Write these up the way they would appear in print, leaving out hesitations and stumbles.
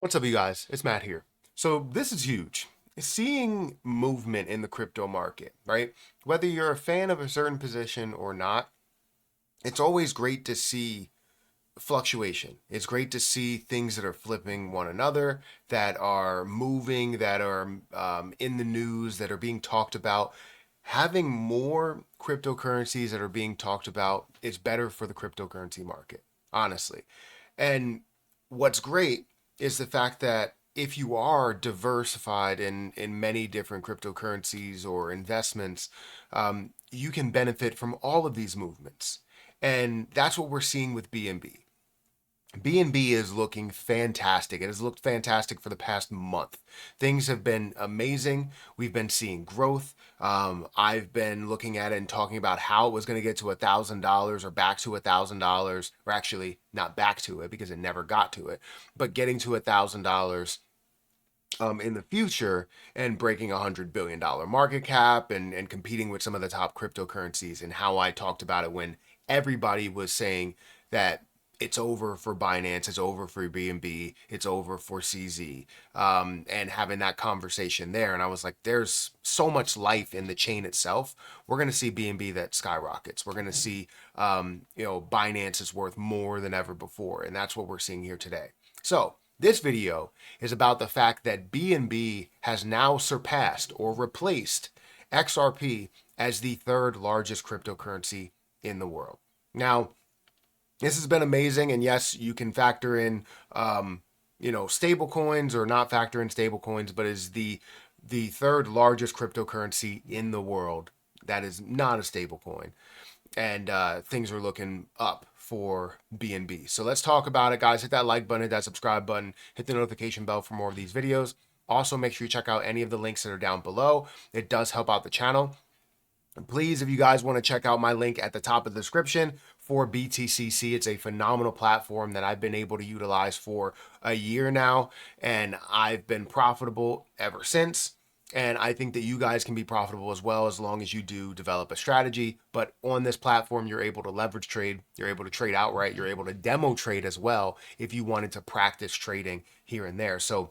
What's up, you guys? It's Matt here. So, this is huge. Seeing movement in the crypto market, right? Whether you're a fan of a certain position or not, it's always great to see fluctuation. It's great to see things that are flipping one another, that are moving, that are in the news, that are being talked about. Having more cryptocurrencies that are being talked about is better for the cryptocurrency market, honestly. And what's great is the fact that if you are diversified in many different cryptocurrencies or investments, you can benefit from all of these movements. And that's what we're seeing with BNB. B&B is looking fantastic. It has looked fantastic for the past month. Things have been amazing. We've been seeing growth. I've been looking at it and talking about how it was going to get to $1,000 or back to $1,000, or actually not back to it because it never got to it, but getting to $1,000 in the future and breaking $100 billion market cap and competing with some of the top cryptocurrencies, and how I talked about it when everybody was saying that it's over for Binance, it's over for BNB, it's over for CZ, and having that conversation there. And I was like, there's so much life in the chain itself. We're going to see BNB that skyrockets. We're going to see, Binance is worth more than ever before. And that's what we're seeing here today. So this video is about the fact that BNB has now surpassed or replaced XRP as the third largest cryptocurrency in the world. Now, this has been amazing, and yes, you can factor in, stable coins or not factor in stable coins, but is the third largest cryptocurrency in the world that is not a stable coin, and things are looking up for BNB. So let's talk about it, guys. Hit that like button, hit that subscribe button, hit the notification bell for more of these videos. Also, make sure you check out any of the links that are down below. It does help out the channel. And please, if you guys want to check out my link at the top of the description for BTCC, it's a phenomenal platform that I've been able to utilize for a year now, and I've been profitable ever since. And I think that you guys can be profitable as well, as long as you do develop a strategy. But on this platform, you're able to leverage trade, you're able to trade outright, you're able to demo trade as well if you wanted to practice trading here and there. So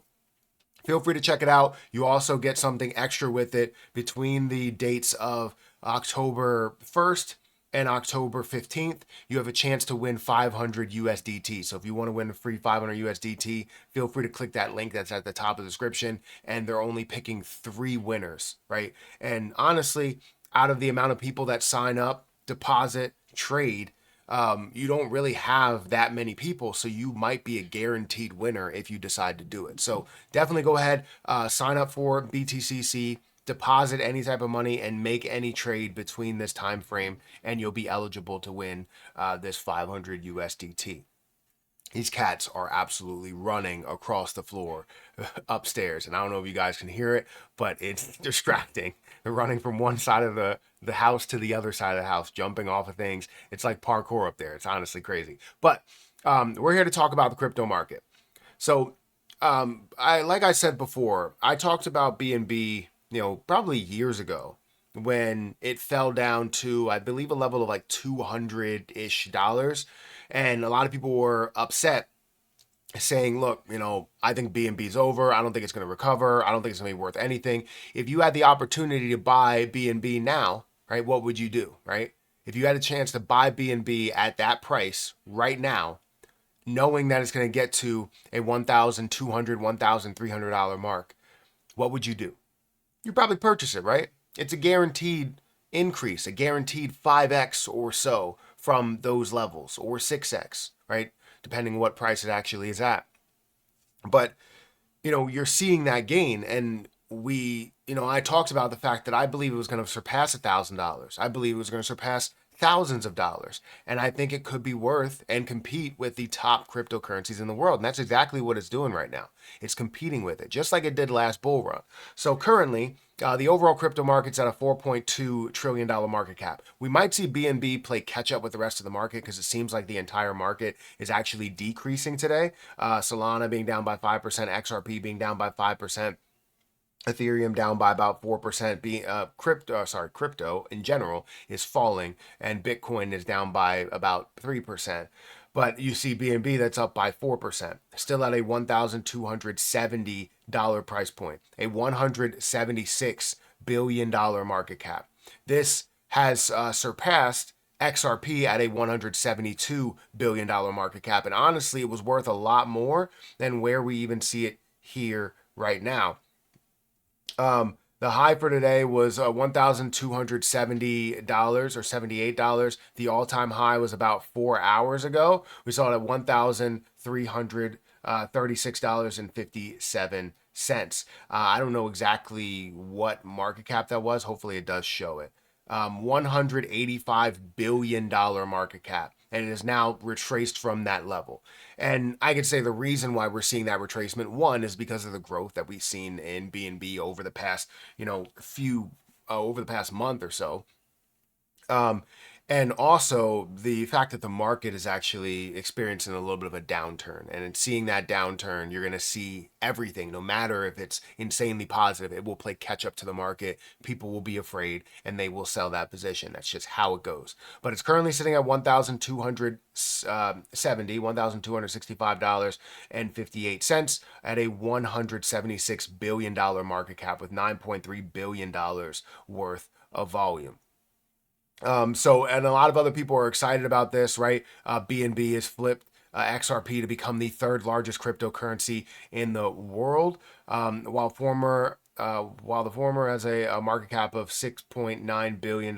feel free to check it out. You also get something extra with it between the dates of October 1st and October 15th. You have a chance to win 500 USDT. So if you want to win a free 500 USDT, feel free to click that link that's at the top of the description. And they're only picking 3 winners, right? And honestly, out of the amount of people that sign up, deposit, trade, you don't really have that many people, so you might be a guaranteed winner if you decide to do it. So definitely go ahead, sign up for BTCC, deposit any type of money, and make any trade between this time frame, and you'll be eligible to win this 500 USDT. These cats are absolutely running across the floor upstairs, and I don't know if you guys can hear it, but it's distracting. They're running from one side of the house to the other side of the house, jumping off of things. It's like parkour up there. It's honestly crazy. But we're here to talk about the crypto market. So like I said before, I talked about BNB, probably years ago, when it fell down to, I believe, a level of like $200-ish. And a lot of people were upset, saying, look, I think BNB's over. I don't think it's going to recover. I don't think it's going to be worth anything. If you had the opportunity to buy BNB now, right, what would you do, right? If you had a chance to buy BNB at that price right now, knowing that it's going to get to a $1,200, $1,300 mark, what would you do? You'd probably purchase it, right? It's a guaranteed increase, a guaranteed 5x or so from those levels, or 6x, right? Depending on what price it actually is at. But, you're seeing that gain. And I talked about the fact that I believe it was going to surpass $1,000. I believe it was going to surpass thousands of dollars. And I think it could be worth and compete with the top cryptocurrencies in the world. And that's exactly what it's doing right now. It's competing with it, just like it did last bull run. So currently, the overall crypto market's at a $4.2 trillion market cap. We might see BNB play catch up with the rest of the market, because it seems like the entire market is actually decreasing today. Solana being down by 5%, XRP being down by 5%. Ethereum down by about 4%. Crypto in general is falling, and Bitcoin is down by about 3%. But you see BNB that's up by 4%, still at a $1,270 price point, a $176 billion market cap. This has surpassed XRP at a $172 billion market cap. And honestly, it was worth a lot more than where we even see it here right now. The high for today was $1,270 or $78. The all-time high was about 4 hours ago. We saw it at $1,336.57. I don't know exactly what market cap that was. Hopefully it does show it. $185 billion market cap, and it is now retraced from that level. And I could say the reason why we're seeing that retracement, one, is because of the growth that we've seen in BNB over the past, over the past month or so. And also the fact that the market is actually experiencing a little bit of a downturn. And in seeing that downturn, you're going to see everything, no matter if it's insanely positive, it will play catch up to the market. People will be afraid and they will sell that position. That's just how it goes. But it's currently sitting at $1,265.58 at a $176 billion market cap with $9.3 billion worth of volume. And a lot of other people are excited about this, right? BNB has flipped XRP to become the third largest cryptocurrency in the world, while the former has a market cap of $6.9 billion.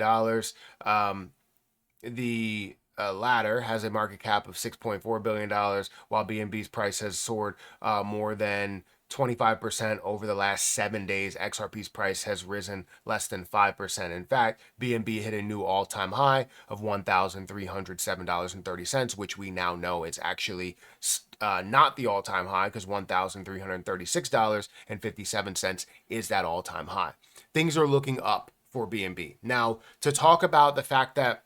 The latter has a market cap of $6.4 billion, while BNB's price has soared more than 25% over the last 7 days. XRP's price has risen less than 5%. In fact, BNB hit a new all-time high of $1,307.30, which we now know is actually not the all-time high, because $1,336.57 is that all-time high. Things are looking up for BNB. Now, to talk about the fact that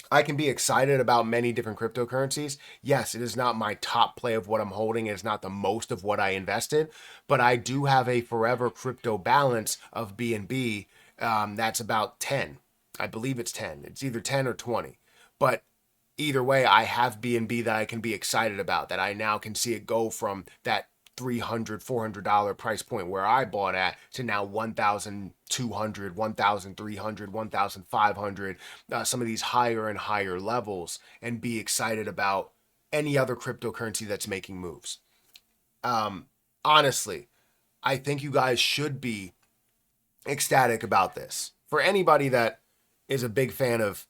I can be excited about many different cryptocurrencies. Yes, it is not my top play of what I'm holding. It is not the most of what I invested, but I do have a forever crypto balance of BNB. That's about 10. I believe it's 10. It's either 10 or 20. But either way, I have BNB that I can be excited about, that I now can see it go from that $300, $400 price point where I bought at to now $1,200, $1,300, $1,500, some of these higher and higher levels, and be excited about any other cryptocurrency that's making moves. Honestly, I think you guys should be ecstatic about this. For anybody that is a big fan of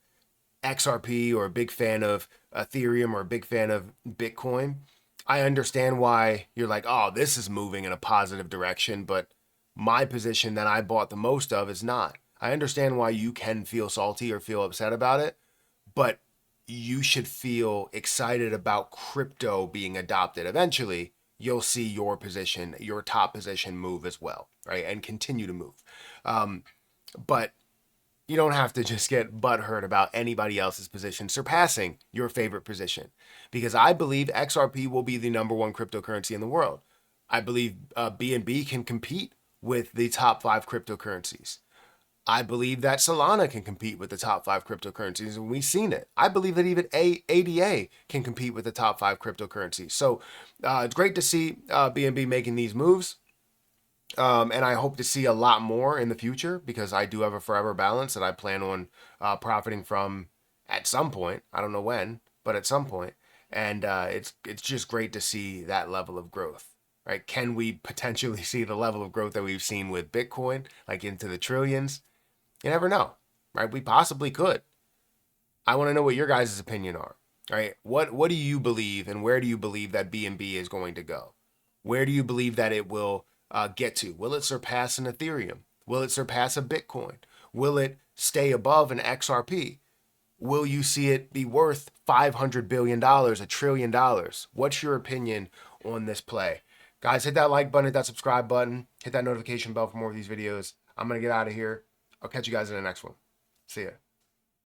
XRP or a big fan of Ethereum or a big fan of Bitcoin, I understand why you're like, oh, this is moving in a positive direction, but my position that I bought the most of is not. I understand why you can feel salty or feel upset about it, but you should feel excited about crypto being adopted. Eventually, you'll see your position, your top position move as well, right? And continue to move. But you don't have to just get butthurt about anybody else's position surpassing your favorite position, because I believe XRP will be the number one cryptocurrency in the world. I believe BNB can compete with the top 5 cryptocurrencies. I believe that Solana can compete with the top 5 cryptocurrencies, and we've seen it. I believe that even ADA can compete with the top 5 cryptocurrencies. So it's great to see BNB making these moves. And I hope to see a lot more in the future, because I do have a forever balance that I plan on profiting from at some point. I don't know when, but at some point. And it's just great to see that level of growth, right? Can we potentially see the level of growth that we've seen with Bitcoin, like into the trillions? You never know, right? We possibly could. I want to know what your guys' opinion are, right? What do you believe, and where do you believe that BNB is going to go? Where do you believe that it will get to? Will it surpass an Ethereum? Will it surpass a Bitcoin? Will it stay above an XRP? Will you see it be worth $500 billion, $1 trillion? What's your opinion on this play? Guys, hit that like button, hit that subscribe button, hit that notification bell for more of these videos. I'm going to get out of here. I'll catch you guys in the next one. See ya.